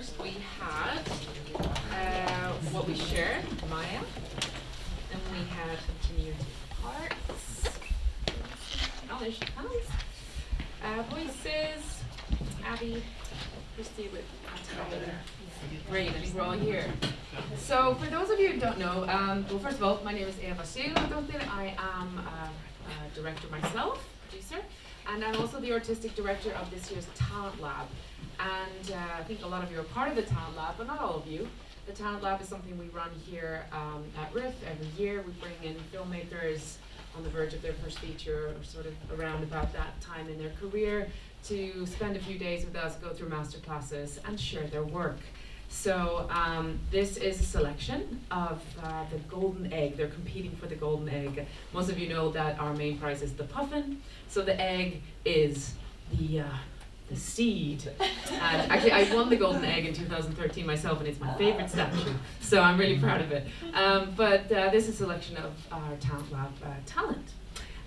first we had what we shared, Maya. Then we had Continuity Parts. Oh, there she comes. Voices, Abby, Christy with Tyler. Great, I think we're all here. So for those of you who don't know, well, first of all, my name is Eva Sigurdardóttir. I am a director myself, producer, and I'm also the artistic director of this year's Talent Lab. And I think a lot of you are part of the Talent Lab, but not all of you. The Talent Lab is something we run here at RIFF every year. We bring in filmmakers on the verge of their first feature, or sort of around about that time in their career, to spend a few days with us, go through master classes, and share their work. So this is a selection of the golden egg. They're competing for the golden egg. Most of you know that our main prize is the puffin. So the egg is the seed. And actually, I won the golden egg in 2013 myself, and it's my favorite statue. So I'm really proud of it. But this is a selection of our Talent Lab talent.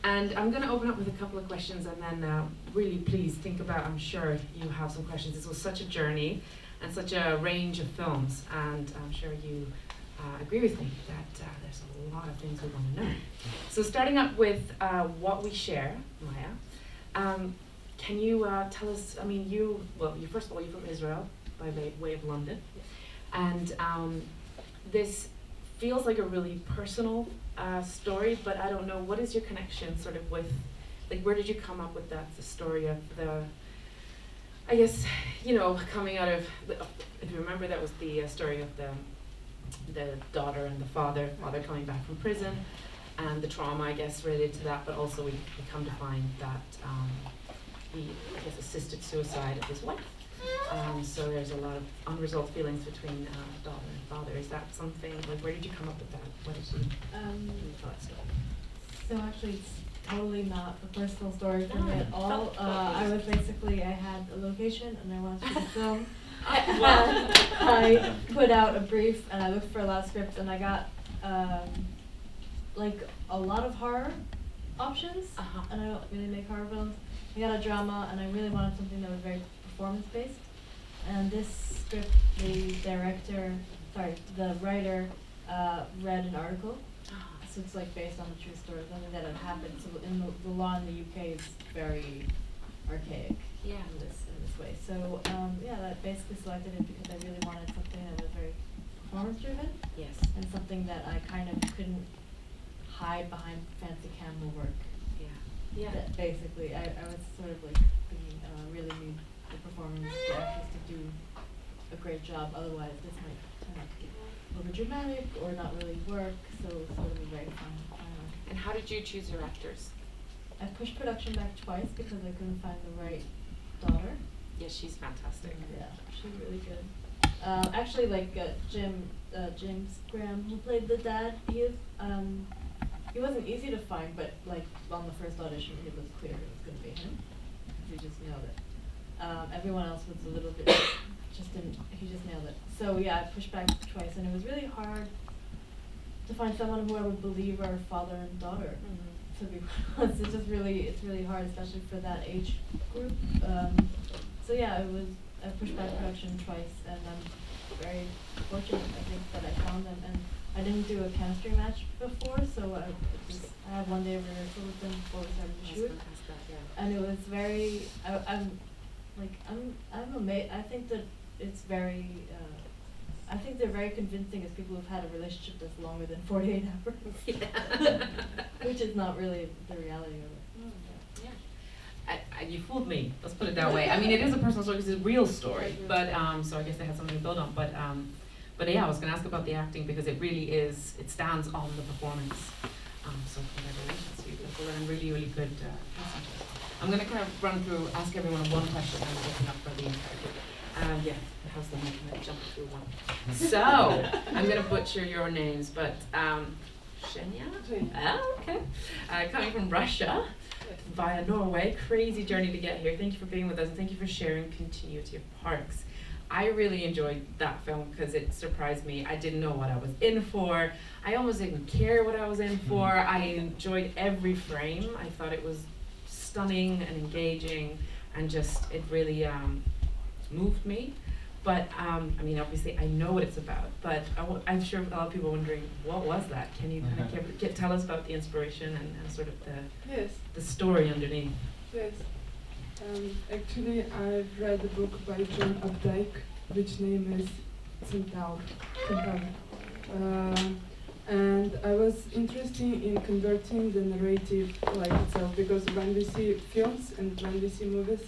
And I'm going to open up with a couple of questions, and then really please think about, I'm sure you have some questions. This was such a journey and such a range of films, and I'm sure you agree with me that there's a lot of things we want to know. So starting up with what we share, Maya, can you tell us, I mean, first of all, you're from Israel by way of London, and this feels like a really personal story, but I don't know, what is your connection sort of with, like, where did you come up with that, the story of the, I guess, you know, coming out of, if you remember, that was the story of the daughter and the father coming back from prison, and the trauma, I guess, related to that, but also we come to find that he, I guess, assisted suicide of his wife. So there's a lot of unresolved feelings between daughter and father. Is that something, like, where did you come up with that? What did you tell that story? So actually, it's totally not a personal story for me at all. I had a location and I wanted to shoot a film. I put out a brief and I looked for a lot of scripts, and I got like a lot of horror options, and I don't really make horror films. I got a drama, and I really wanted something that was very performance-based. And this script, the writer read an article. So it's like based on a true story, something that had happened. So the law in the UK is very archaic in this way. So I basically selected it because I really wanted something that was very performance-driven. Yes. And something that I kind of couldn't hide behind fancy camera work. Yeah. That basically, I was sort of like thinking, really need the performance, the actors to do a great job. Otherwise, this might turn out to be over dramatic or not really work. So sort of a very fine line. And how did you choose your actors? I pushed production back twice because I couldn't find the right daughter. Yes, she's fantastic. Yeah, she's really good. Actually, like James Graham, who played the dad, he wasn't easy to find, but like on the first audition, it was clear it was going to be him. He just nailed it. Everyone else was a little bit, he just nailed it. So yeah, I pushed back twice, and it was really hard to find someone who I would believe are father and daughter. To be honest, it's really hard, especially for that age group. So yeah, I pushed back production twice, and I'm very fortunate, I think, that I found them. And I didn't do a chemistry match before, so I had one day of rehearsal with them before we started to shoot. And it was very, I'm amazed. I think that it's very, I think they're very convincing as people who've had a relationship that's longer than 48 hours. Yeah. Which is not really the reality of it. Yeah. You fooled me. Let's put it that way. I mean, it is a personal story because it's a real story, but so I guess they had something to build on. But yeah, I was going to ask about the acting because it really is. It stands on the performance. So congratulations, you learned really, really good passengers. I'm going to kind of run through, ask everyone one question, and we'll open up for the entire group. Yeah, how's the mic? I'm jump through one. So I'm going to butcher your names, but Shenya. Oh, okay. Coming from Russia via Norway, crazy journey to get here. Thank you for being with us, and thank you for sharing Continuity of Parks. I really enjoyed that film because it surprised me. I didn't know what I was in for. I almost didn't care what I was in for. I enjoyed every frame. I thought it was stunning and engaging, and just, it really moved me. But I mean, obviously, I know what it's about. But I'm sure a lot of people are wondering, what was that? Can you kind of tell us about the inspiration and sort of the story underneath? Yes. Actually, I've read a book by John Updike, which name is Centaur. And I was interested in converting the narrative like itself, because when we see films and when we see movies,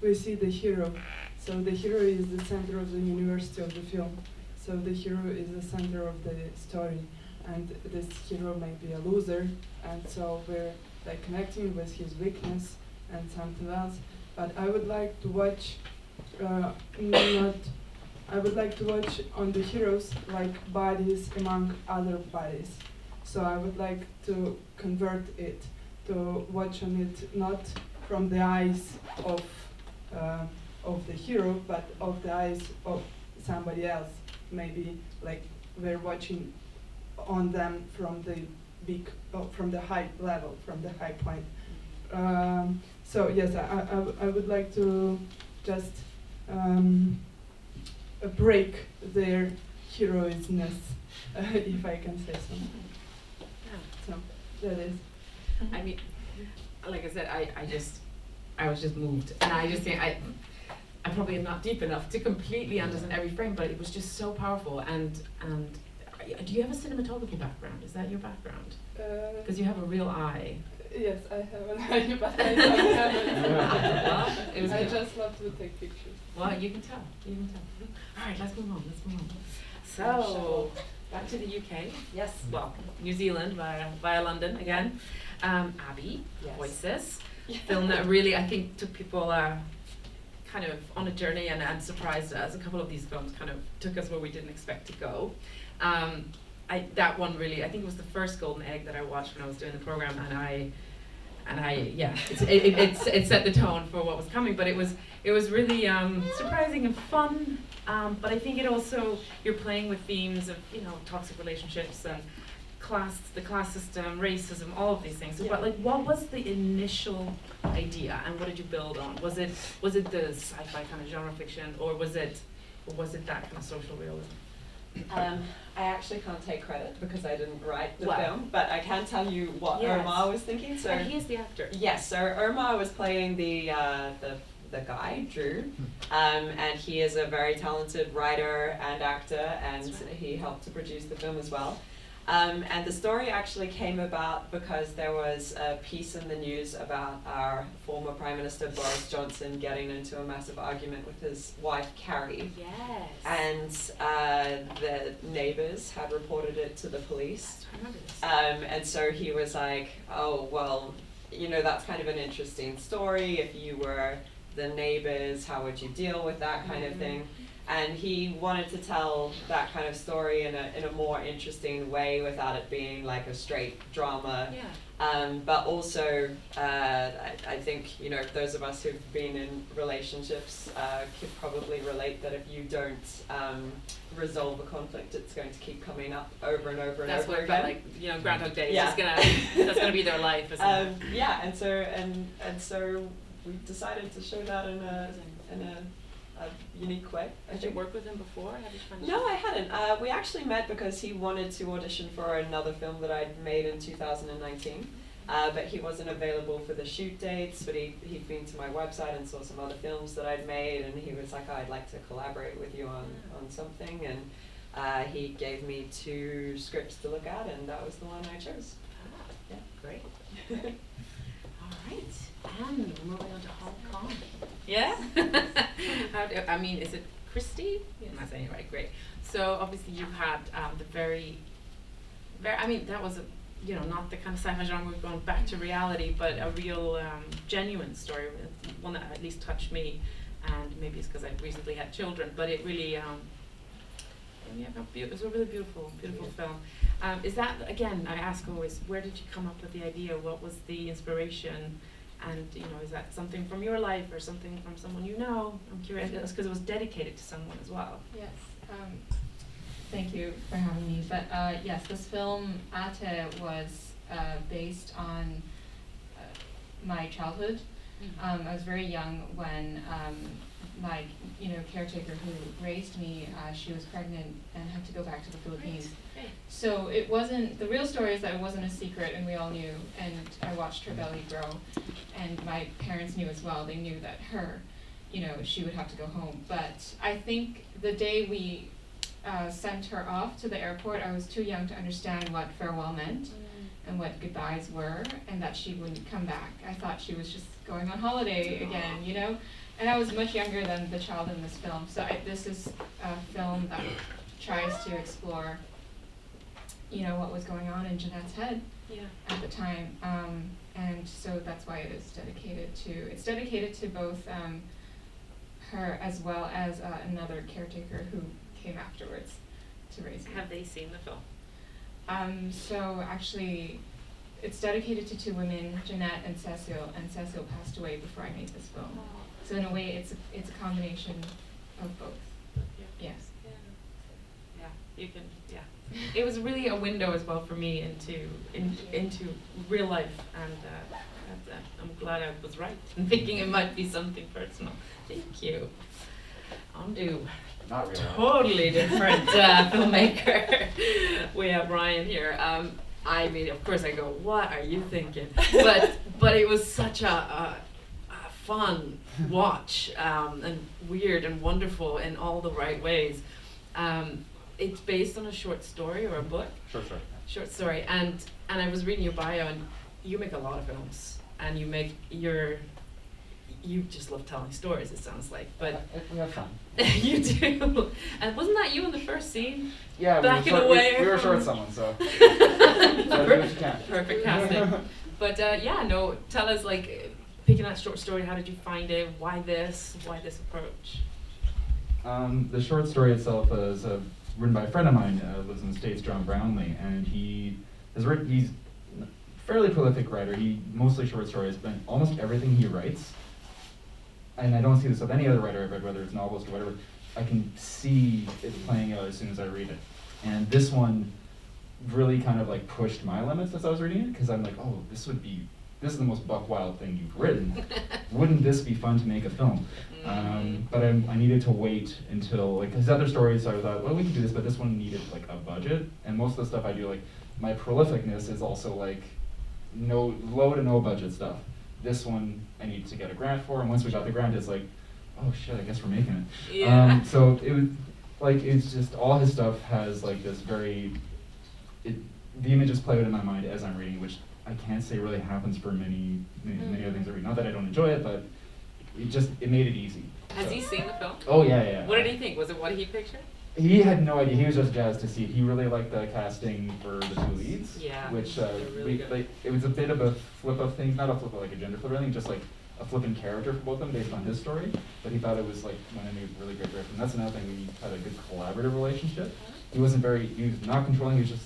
we see the hero. So the hero is the center of the university of the film. So the hero is the center of the story, and this hero may be a loser, and so we're like connecting with his weakness and something else. But I would like to watch, I would like to watch on the heroes like bodies among other bodies. So I would like to convert it, to watch on it not from the eyes of the hero, but of the eyes of somebody else. Maybe like we're watching on them from the from the high level, from the high point. So yes, I would like to just break their heroisness, if I can say so. Yeah. So that is. I mean, like I said, I was just moved, and I just think I probably am not deep enough to completely understand every frame, but it was just so powerful. And do you have a cinematography background? Is that your background? Because you have a real eye. Yes, I have an eye, but I don't have it. Well, I just love to take pictures. Well, you can tell. You can tell. All right, let's move on. So, back to the UK. Yes. Well, New Zealand via London again. Abby, Yes. Voices, film that really I think took people kind of on a journey and surprised us. A couple of these films kind of took us where we didn't expect to go. That one really, I think it was the first Golden Egg that I watched when I was doing the program, it set the tone for what was coming. But it was really surprising and fun. But I think it also, you're playing with themes of toxic relationships and the class system, racism, all of these things. So, but what was the initial idea, and what did you build on? Was it the sci-fi kind of genre fiction, or was it that kind of social realism? I actually can't take credit because I didn't write the Wow. film, but I can tell you what Yes. Omar was thinking. So And he is the actor. yes, so Omar was playing the guy, Drew, and he is a very talented writer and actor, and That's right. he helped to produce the film as well. And the story actually came about because there was a piece in the news about our former Prime Minister Boris Johnson getting into a massive argument with his wife Carrie. Yes. And the neighbors had reported it to the police. I remember this. And so he was like, oh, well, that's kind of an interesting story. If you were the neighbors, how would you deal with that kind of thing? And he wanted to tell that kind of story in a more interesting way without it being like a straight drama. Yeah. But also, I think, those of us who've been in relationships could probably relate that if you don't resolve a conflict, it's going to keep coming up over and over and That's over what it again. felt like, Groundhog Day. Yeah. That's gonna be their life, isn't it? Yeah, and so we decided to show that in a unique way. Had you worked with him before? How did you find No, I hadn't. We actually met because he wanted to audition for another film that I'd made in 2019. But he wasn't available for the shoot dates, but he'd been to my website and saw some other films that I'd made, and he was like, I'd like to collaborate with you on something, and he gave me 2 scripts to look at, and that was the one I chose. Yeah, great. All right, and we're moving on to Hong Kong. Yeah? Is it Christy? Yes. I'm not saying it right, great. So obviously you had the very, that was not the kind of sci-fi genre we're going back to reality, but a real genuine story, one that at least touched me, and maybe it's because I've recently had children, but it really, it was a really beautiful film. Is that, again, I ask always, where did you come up with the idea? What was the inspiration? And is that something from your life or something from someone you know? I'm curious, because it was dedicated to someone as well. Yes. Thank you for having me. But yes, this film Ate was based on my childhood. I was very young when my caretaker who raised me, she was pregnant and had to go back to the Philippines. Right. So it wasn't, the real story is that it wasn't a secret and we all knew, and I watched her belly grow, and my parents knew as well. They knew that she would have to go home. But I think the day we sent her off to the airport, I was too young to understand what farewell meant and what goodbyes were, and that she wouldn't come back. I thought she was just going on holiday again, and I was much younger than the child in this film. So this is a film that tries to explore, what was going on in Jeanette's head at the time, and so that's why it is dedicated to both her as well as another caretaker who came afterwards to raise me. Have they seen the film? So actually, it's dedicated to two women, Jeanette and Cecile passed away before I made this film. So in a way, it's a combination of both. Yes. Yeah, you can. Yeah, it was really a window as well for me into real life, and I'm glad I was right in thinking it might be something personal. Thank you. On to Not really. totally different filmmaker. We have Ryan here. I mean, of course, I go, what are you thinking? But it was such a fun watch, and weird and wonderful in all the right ways. It's based on a short story or a book. Short story, and I was reading your bio, and you make a lot of films, and you just love telling stories, it sounds like, but We have fun. you do. And wasn't that you in the first scene? Yeah, Back in the way we were from- short someone, so. So do what you can. Perfect casting. But tell us, picking that short story, how did you find it? Why this approach? The short story itself is written by a friend of mine, lives in the States, John Brownlee, and he's a fairly prolific writer. He mostly short stories, but almost everything he writes, and I don't see this with any other writer I've read, whether it's novelist or whatever, I can see it playing out as soon as I read it. And this one really kind of pushed my limits as I was reading it, because I'm like, oh, this is the most buck wild thing you've written. Wouldn't this be fun to make a film? But I needed to wait until, his other stories, I thought, well, we could do this, but this one needed a budget. And most of the stuff I do, my prolificness is also low to no budget stuff. This one I need to get a grant for, and once we got the grant, it's oh shit, I guess we're making it. Yeah. So it was it's just all his stuff has this very, the images play out in my mind as I'm reading, which I can't say really happens for many other things I read. Not that I don't enjoy it, but it made it easy. Has he seen the film? Oh yeah. What did he think? Was it what he pictured? He had no idea. He was just jazzed to see it. He really liked the casting for the two leads. Yeah, Which they're really good. it was a bit of a flip of things, not a flip of a gender flip or anything, just a flipping character for both of them based on his story. But he thought it was went in a really great direction. That's another thing. We had a good collaborative relationship. He was not controlling. He was just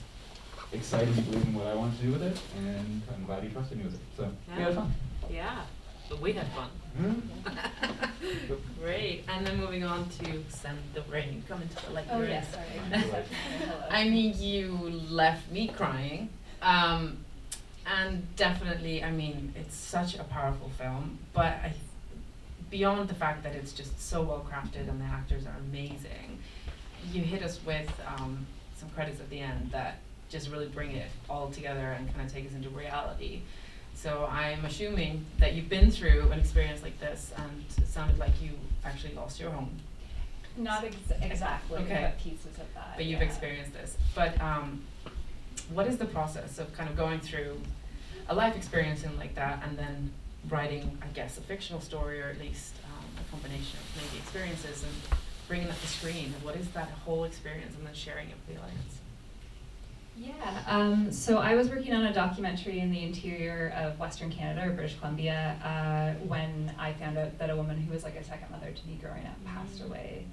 excited. He believed in what I wanted to do with it, and I'm glad he trusted me with it. So we had fun. Yeah, but we had fun. Great. And then moving on to Send the Rain. Come into the light. Oh yes, sorry. Hello. I mean, you left me crying. And definitely, it's such a powerful film, but beyond the fact that it's just so well crafted and the actors are amazing, you hit us with some credits at the end that just really bring it all together and kind of take us into reality. So I'm assuming that you've been through an experience like this, and it sounded like you actually lost your home. Not exactly, Okay. but pieces of that. But you've experienced this. But what is the process of kind of going through a life experience like that and then writing, I guess, a fictional story, or at least a combination of maybe experiences, and bringing that to screen? And what is that whole experience, and then sharing it with the audience? Yeah, so I was working on a documentary in the interior of Western Canada, or British Columbia, when I found out that a woman who was like a second mother to me growing up passed away.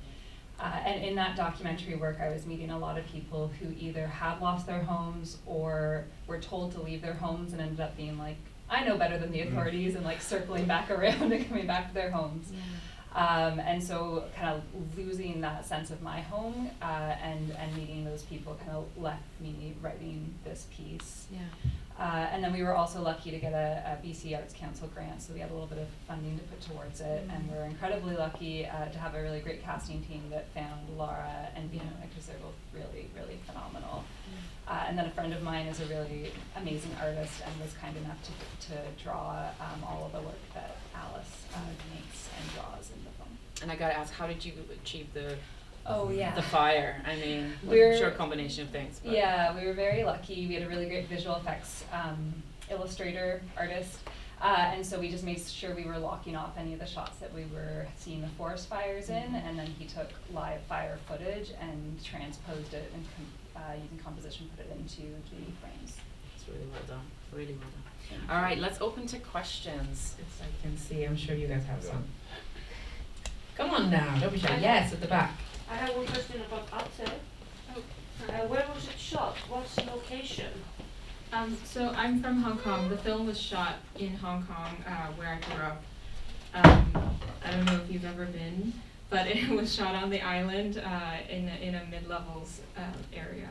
And in that documentary work, I was meeting a lot of people who either had lost their homes or were told to leave their homes and ended up being like, I know better than the authorities, and circling back around and coming back to their homes. Yeah. And so kind of losing that sense of my home and meeting those people kind of left me writing this piece. Yeah. And then we were also lucky to get a BC Arts Council grant, so we had a little bit of funding to put towards it, and we're incredibly lucky to have a really great casting team that found Laura and Vina, because they're both really, really phenomenal. And then a friend of mine is a really amazing artist and was kind enough to draw all of the work that Alice makes and draws in the film. And I gotta ask, how did you achieve the The fire? I mean, We're- I'm sure a combination of things. But. Yeah, we were very lucky. We had a really great visual effects illustrator artist. And so we just made sure we were locking off any of the shots that we were seeing the forest fires in, and then he took live fire footage and transposed it and using composition put it into the frames. It's really well done. Really well done. All right, let's open to questions. As I can see, I'm sure you guys have some. Come on now, don't be shy. Yes, at the back. I have one question about Ate. Where was it shot? What's the location? So I'm from Hong Kong. The film was shot in Hong Kong, where I grew up. I don't know if you've ever been, but it was shot on the island in a mid-levels area.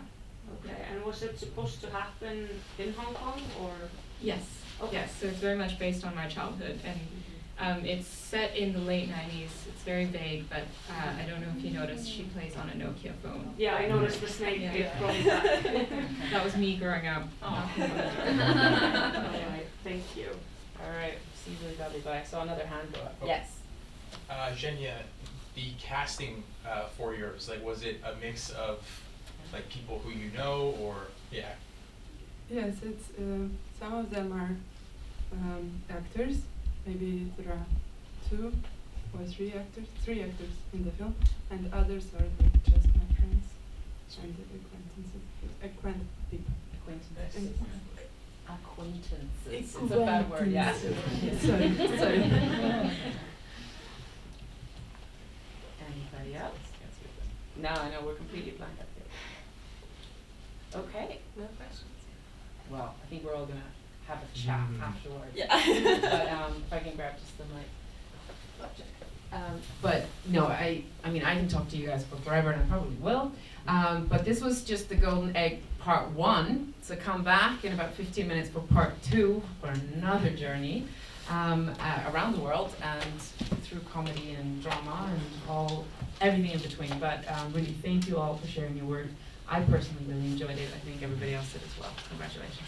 Okay, and was it supposed to happen in Hong Kong or? Yes. Okay. Yes. So it's very much based on my childhood, and it's set in the late '90s. It's very vague, but I don't know if you noticed. She plays on a Nokia phone. Yeah, I noticed the snake Yeah. bit from that. That was me growing up. Alright, thank you. All right, see really badly, but I saw another hand go up. Yes. Zhenya, the casting for yours, like, was it a mix of like people who you know, or yeah? Yes, it's some of them are actors. Maybe there are 2 or 3 actors in the film, and others are like just my friends and acquaintances, people. Acquaintances. Acquaintances. It's It's a bad word, yeah. Sorry. Anybody else? No, I know, we're completely blank up here. Okay. No questions? Well, I think we're all gonna have a chat afterwards. Yeah. But if I can grab just the mic. But no, I mean, I can talk to you guys for forever, and I probably will. But this was just the Golden Egg part 1. So come back in about 15 minutes for part 2 for another journey around the world and through comedy and drama and everything in between. But really, thank you all for sharing your work. I personally really enjoyed it. I think everybody else did as well. Congratulations.